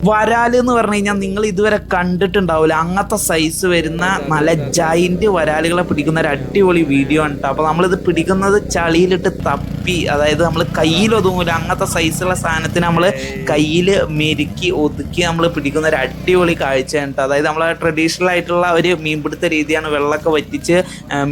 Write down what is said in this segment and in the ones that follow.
വരാല് എന്ന് പറഞ്ഞു കഴിഞ്ഞാൽ നിങ്ങൾ ഇതുവരെ കണ്ടിട്ടുണ്ടാവില്ല. അങ്ങനത്തെ സൈസ് വരുന്ന നല്ല ജൈന്റ് വരാലുകളെ പിടിക്കുന്ന ഒരു അടിപൊളി വീഡിയോ ആണ് കേട്ടോ. അപ്പോൾ നമ്മളിത് പിടിക്കുന്നത് ചളിയിലിട്ട് തപ്പി, അതായത് നമ്മൾ കയ്യിൽ ഒതുങ്ങൂല അങ്ങനത്തെ സൈസുള്ള സാധനത്തിന് നമ്മൾ കയ്യിൽ മെരുക്കി ഒതുക്കി നമ്മൾ പിടിക്കുന്ന ഒരു അടിപൊളി കാഴ്ചയാണ് കേട്ടോ. അതായത് നമ്മളെ ട്രഡീഷണൽ ആയിട്ടുള്ള ഒരു മീൻപിടുത്ത രീതിയാണ്, വെള്ളമൊക്കെ വറ്റിച്ച്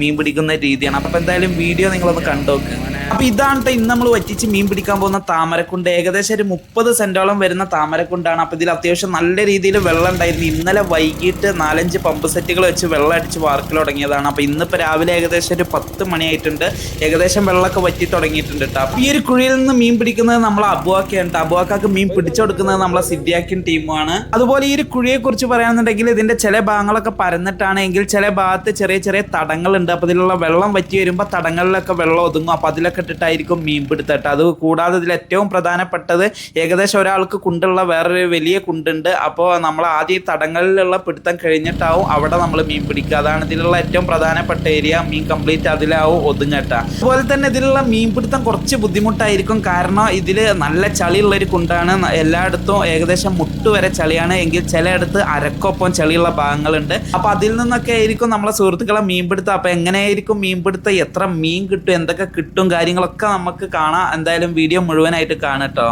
മീൻ പിടിക്കുന്ന രീതിയാണ്. അപ്പോൾ എന്തായാലും വീഡിയോ നിങ്ങളൊന്ന് കണ്ടോക്ക്. അപ്പോൾ ഇതാണ് ഇന്ന് നമ്മൾ വറ്റിച്ച് മീൻ പിടിക്കാൻ പോകുന്ന താമരക്കുണ്ട്. ഏകദേശം ഒരു 30 സെന്റോളം വരുന്ന താമരക്കുണ്ടാണ്. അപ്പോൾ ഇതിൽ അത്യാവശ്യം നല്ല രീതിയിൽ വെള്ളം ഉണ്ടായിരുന്നു. ഇന്നലെ വൈകിട്ട് 4-5 പമ്പ് സെറ്റുകൾ വെച്ച് വെള്ളം അടിച്ച് വാർക്കൽ തുടങ്ങിയതാണ്. അപ്പോൾ ഇന്നിപ്പോൾ രാവിലെ ഏകദേശം ഒരു 10 മണിയായിട്ടുണ്ട്. ഏകദേശം വെള്ളമൊക്കെ വറ്റി തുടങ്ങിയിട്ടുണ്ട് കേട്ടോ. അപ്പോൾ ഈ ഒരു കുഴിയിൽ നിന്ന് മീൻ പിടിക്കുന്നത് നമ്മളെ അബുവാക്കയാണ് കേട്ടോ. അബുവാക്കാക്ക് മീൻ പിടിച്ചു കൊടുക്കുന്നത് നമ്മളെ സിദ്ദിയാക്കിൻ ടീമുമാണ്. അതുപോലെ ഈ ഒരു കുഴിയെ കുറിച്ച് പറയുകയാണെന്നുണ്ടെങ്കിൽ ഇതിന്റെ ചില ഭാഗങ്ങളൊക്കെ പരന്നിട്ടാണ്, എങ്കിൽ ചില ഭാഗത്ത് ചെറിയ ചെറിയ തടങ്ങളുണ്ട്. അപ്പോൾ ഇതിലുള്ള വെള്ളം വറ്റി വരുമ്പോൾ തടങ്ങളിലൊക്കെ വെള്ളം ഒതുങ്ങും. അപ്പോൾ അതിലൊക്കെ ഇട്ടിട്ടായിരിക്കും മീൻ പിടുത്തട്ടോ. അത് കൂടാതെ ഇതിൽ ഏറ്റവും പ്രധാനപ്പെട്ടത് ഏകദേശം ഒരാൾക്ക് കുണ്ടുള്ള വേറൊരു വലിയ കുണ്ടുണ്ട്. അപ്പോൾ നമ്മൾ ആദ്യം തടങ്ങളിലുള്ള പിടുത്തം കഴിഞ്ഞിട്ടാവും അവിടെ നമ്മൾ മീൻ പിടിക്കുക. അതാണ് ഇതിലുള്ള ഏറ്റവും പ്രധാനപ്പെട്ട ഏരിയ. മീൻ കംപ്ലീറ്റ് അതിലാവും ഒതുങ്ങട്ട. അതുപോലെ തന്നെ ഇതിലുള്ള മീൻ പിടുത്തം കുറച്ച് ബുദ്ധിമുട്ടായിരിക്കും. കാരണം ഇതിൽ നല്ല ചളിയുള്ളൊരു കുണ്ടാണ്. എല്ലായിടത്തും ഏകദേശം മുട്ട് വരെ ചളിയാണ്, എങ്കിൽ ചിലയിടത്ത് അരക്കൊപ്പം ചളിയുള്ള ഭാഗങ്ങളുണ്ട്. അപ്പോൾ അതിൽ നിന്നൊക്കെ ആയിരിക്കും നമ്മളെ സുഹൃത്തുക്കളെ മീൻ പിടുത്തം. അപ്പോൾ എങ്ങനെയായിരിക്കും മീൻ പിടുത്തം, എത്ര മീൻ കിട്ടും, എന്തൊക്കെ കിട്ടും, കാര്യങ്ങളൊക്കെ നമുക്ക് കാണാം. എന്തായാലും വീഡിയോ മുഴുവനായിട്ട് കാണട്ടോ.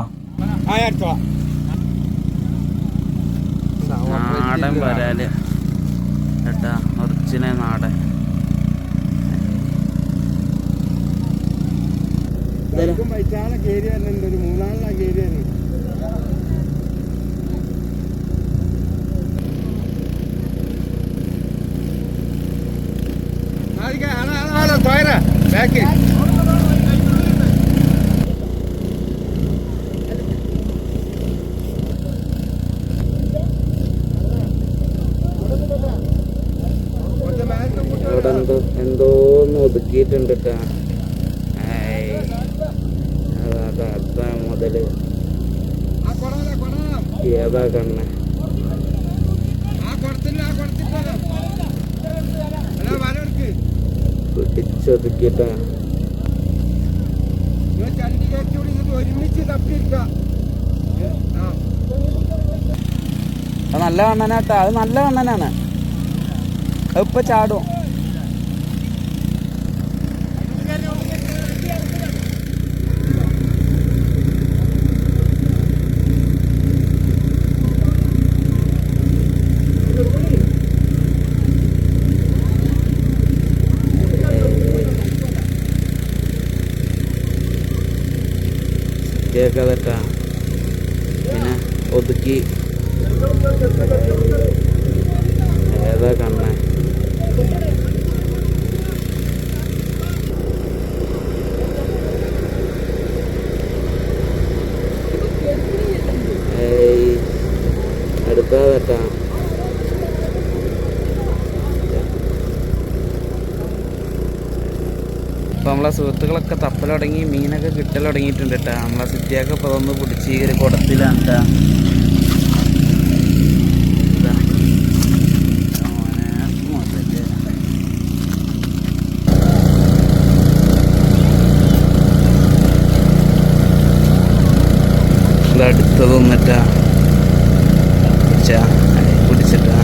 നാടൻ വരാല് കേട്ടാ, ഒറിജിനൽ നാടൻ. എന്തോന്ന് ഒതുക്കിയിട്ടുണ്ട് കേട്ടാ. അതാ മുതല് ഏതാ കണ്ണ പിടിച്ചൊതുക്കിട്ടാ. അത് നല്ല കണ്ണനാട്ടാ, അത് നല്ല കണ്ണനാണ്. ഇപ്പൊ ചാടും. കേൾക്കാതെട്ടാ. പിന്നെ ഒതുക്കി ഏതാ കണ്ണ. അടുത്താതെട്ടാ. അപ്പോൾ നമ്മളെ സുഹൃത്തുക്കളൊക്കെ തപ്പൽ തുടങ്ങി, മീനൊക്കെ കിട്ടൽ തുടങ്ങിയിട്ടുണ്ട് കേട്ടോ. നമ്മളെ സിറ്റിയൊക്കെ ഇപ്പോൾ അതൊന്ന് പിടിച്ച് ഈ ഒരു കുടത്തിലാണ് കേട്ടോ. അടുത്തത് വന്നിട്ടാ പിടിച്ചിട്ടാ.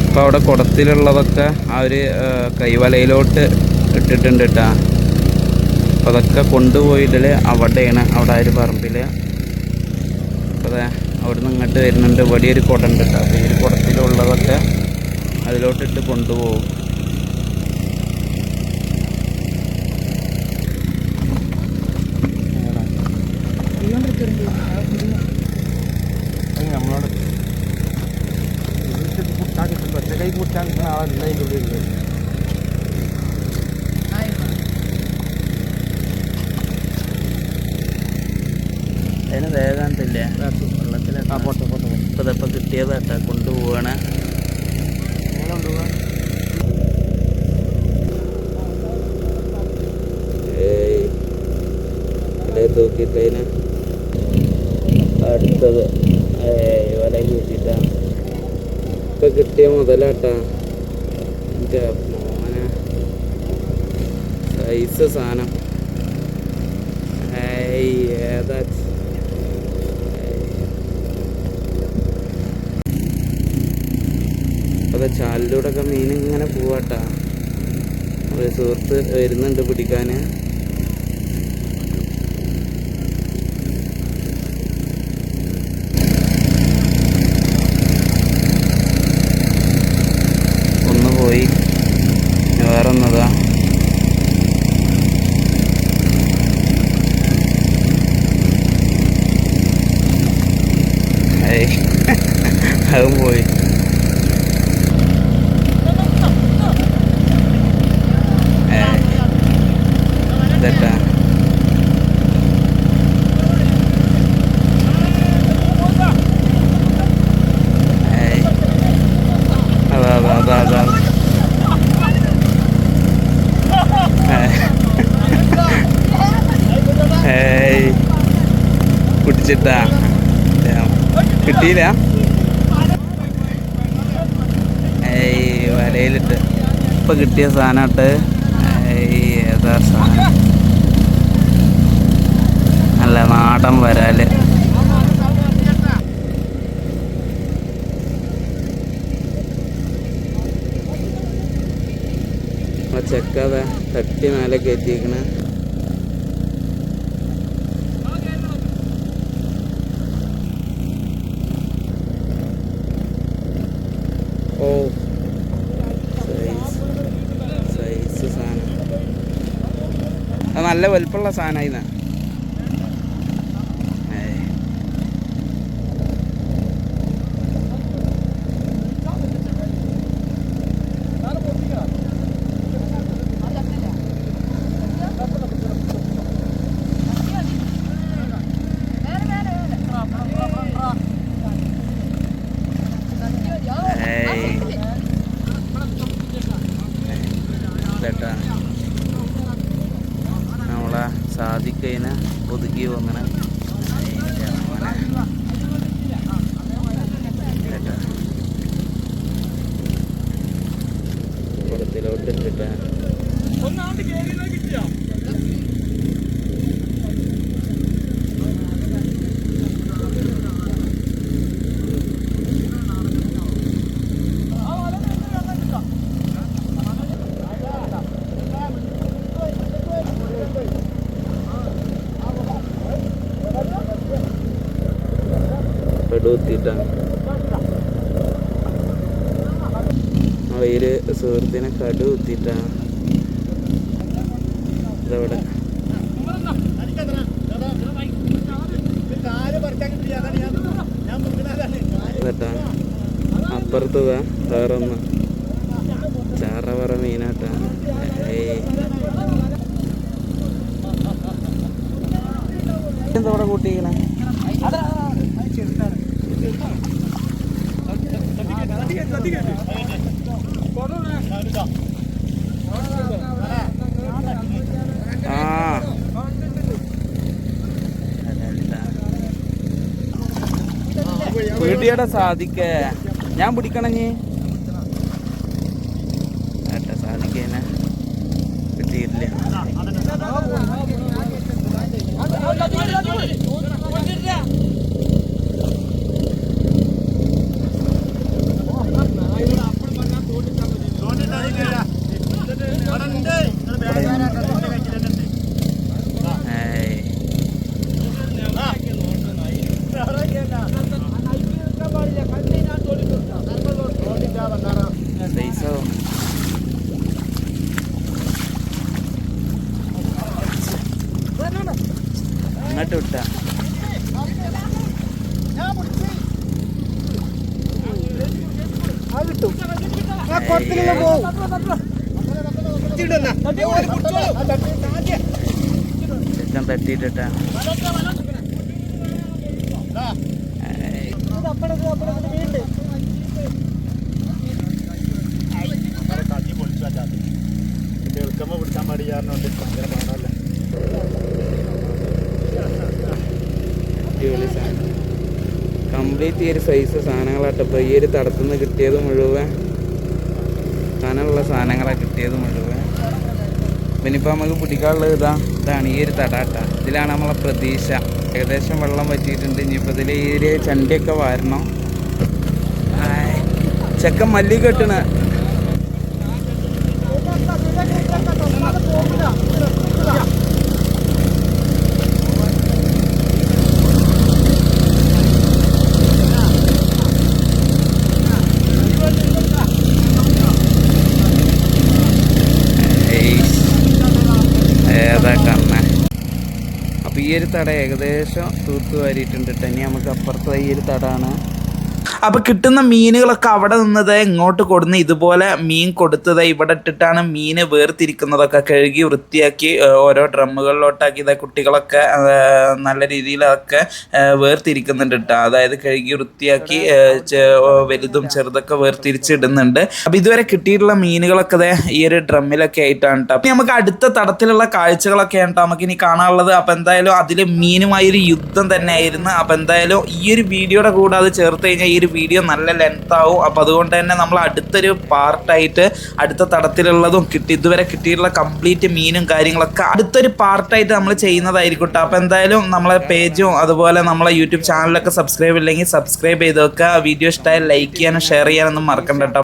അപ്പോൾ അവിടെ കുടത്തിലുള്ളതൊക്കെ ആ ഒരു കൈവലയിലോട്ട് ഇട്ടിട്ടുണ്ട് കേട്ടാ. അപ്പോൾ അതൊക്കെ കൊണ്ടുപോയിട്ടിൽ അവിടെയാണ്, അവിടെ ആ ഒരു പറമ്പിൽ. അപ്പോൾ അതെ അവിടെ നിന്ന് ഇങ്ങോട്ട് വരുന്നുണ്ട്. വലിയൊരു കുടം കേട്ടോ. അപ്പോൾ ഈ ഒരു കുടത്തിലുള്ളതൊക്കെ അതിലോട്ടിട്ട് കൊണ്ടുപോകും. നമ്മളോട് ഒറ്റക്കൈ കൂട്ടാൻ ആളല്ല അതിൻ്റെ ഉള്ളിൽ. അതിന് വേദാന്തില്ലേ വെള്ളത്തിൽ. ഇപ്പോൾ ഇതപ്പോൾ കിട്ടിയതാട്ടാ, കൊണ്ടുപോവാണ്. തൂക്കിട്ടതിന് അടുത്തത് വല കൂട്ടിയിട്ടാണ് ഇപ്പം കിട്ടിയ മുതലാട്ടാ. എൻ്റെ മോനെ സൈസ് സാധനം. ഏതാ അപ്പോൾ ചാലിലൂടെ ഒക്കെ മീൻ ഇങ്ങനെ പോവാട്ടാ. ഒരു സുഹൃത്ത് വരുന്നുണ്ട് പിടിക്കാൻ. ഒന്ന് പോയി, വേറെ ഒന്നതാ. അതും പോയി. ഇതട്ടാ അതാ പിടിച്ചിട്ടാ കിട്ടിയില്ല. വലയിലിട്ട് ഇപ്പൊ കിട്ടിയ സാധനമായിട്ട്. ഏതാ സാധനം? നല്ല നാടൻ വരാല്. ചെക്കാതെ തട്ടി മേലെ കയറ്റിയിരിക്കണ. ഓ സൈസ് സാധനം. അത് നല്ല വലുപ്പമുള്ള സാധനമായിരുന്ന. നമ്മളെ സാധിക്കതിനെ ഒതുക്കി വങ്ങനെ കുളത്തിലോട്ട് ഇട്ടിട്ട് കടുത്തിട്ടാണ്. നമ്മളൊരു സുഹൃത്തിനെ കടുത്തിട്ടാണ്. ഇതവിടെ ഇതട്ടാ. അപ്പുറത്ത് വേറൊന്ന് ചാറവറ മീനാട്ടാ. എന്തോടെ കൂട്ടിക്കണേ? വീട്ടിയുടെ സാധിക്കേ ഞാൻ പിടിക്കണഞ്ഞ് സാധിക്കേനെ കിട്ടിയിട്ടില്ല. അങ്ങോട്ട് വിട്ട ചെക്കൻ തട്ടിയിട്ടാ. അടിപൊളി സാധനം. കംപ്ലീറ്റ് ഈ ഒരു സൈസ് സാധനങ്ങളാട്ടോ. ഇപ്പോൾ ഈ ഒരു തടത്തുനിന്ന് കിട്ടിയത് മുഴുവൻ കനമുള്ള സാധനങ്ങളാണ് കിട്ടിയത് മുഴുവൻ. അപ്പം ഇനിയിപ്പോൾ നമുക്ക് പിടിക്കാനുള്ളത് ഇതാണ് ഈ ഒരു തടാട്ട. ഇതിലാണ് നമ്മളെ പ്രതീക്ഷ. ഏകദേശം വെള്ളം പറ്റിയിട്ടുണ്ട്. ഇനിയിപ്പോൾ ഇതിൽ ഈ ഒരു ചണ്ടിയൊക്കെ വാരണം. ചെക്കൻ മല്ലി കെട്ടണ ഏതാ കണ്ണ. അപ്പോൾ ഈ ഒരു തട ഏകദേശം തൂത്ത് വാരിയിട്ടുണ്ട് കേട്ടോ. ഇനി നമുക്ക് അപ്പുറത്ത് ഈ ഒരു തടാണ്. അപ്പോൾ കിട്ടുന്ന മീനുകളൊക്കെ അവിടെ നിന്നത് ഇങ്ങോട്ട് കൊടുന്ന് ഇതുപോലെ മീൻ കൊടുത്തത് ഇവിടെ ഇട്ടിട്ടാണ് മീൻ വേർതിരിക്കുന്നതൊക്കെ. കഴുകി വൃത്തിയാക്കി ഓരോ ഡ്രമ്മുകളിലോട്ടാക്കി ഇതാ കുട്ടികളൊക്കെ നല്ല രീതിയിലൊക്കെ വേർതിരിക്കുന്നുണ്ട് കേട്ടോ. അതായത് കഴുകി വൃത്തിയാക്കി വലുതും ചെറുതൊക്കെ വേർതിരിച്ചിടുന്നുണ്ട്. അപ്പോൾ ഇതുവരെ കിട്ടിയിട്ടുള്ള മീനുകളൊക്കെ ഈ ഒരു ഡ്രമ്മിലൊക്കെ ആയിട്ടാണ് കേട്ടോ. അപ്പം നമുക്ക് അടുത്ത തടത്തിലുള്ള കാഴ്ചകളൊക്കെയാണ് കേട്ടോ നമുക്ക് ഇനി കാണാനുള്ളത്. അപ്പോൾ എന്തായാലും അതിൽ മീനുമായൊരു യുദ്ധം തന്നെ ആയിരുന്നു. അപ്പോൾ എന്തായാലും ഈ ഒരു വീഡിയോയുടെ കൂടെ അത് ചേർത്ത് കഴിഞ്ഞാൽ ഈ ഒരു വീഡിയോ നല്ല ലെങ്ത് ആവും. അപ്പോൾ അതുകൊണ്ട് തന്നെ നമ്മൾ അടുത്തൊരു പാർട്ടായിട്ട് അടുത്ത തടത്തിലുള്ളതും ഇതുവരെ കിട്ടിയിട്ടുള്ള കംപ്ലീറ്റ് മീനും കാര്യങ്ങളൊക്കെ അടുത്തൊരു പാർട്ടായിട്ട് നമ്മൾ ചെയ്യുന്നതായിരിക്കും കേട്ടോ. അപ്പോൾ എന്തായാലും നമ്മളെ പേജും അതുപോലെ നമ്മളെ യൂട്യൂബ് ചാനലൊക്കെ സബ്സ്ക്രൈബ് ഇല്ലെങ്കിൽ സബ്സ്ക്രൈബ് ചെയ്ത് വെക്കുക. വീഡിയോ ഇഷ്ടമായി ലൈക്ക് ചെയ്യാനും ഷെയർ ചെയ്യാനൊന്നും മറക്കണ്ട കേട്ടോ.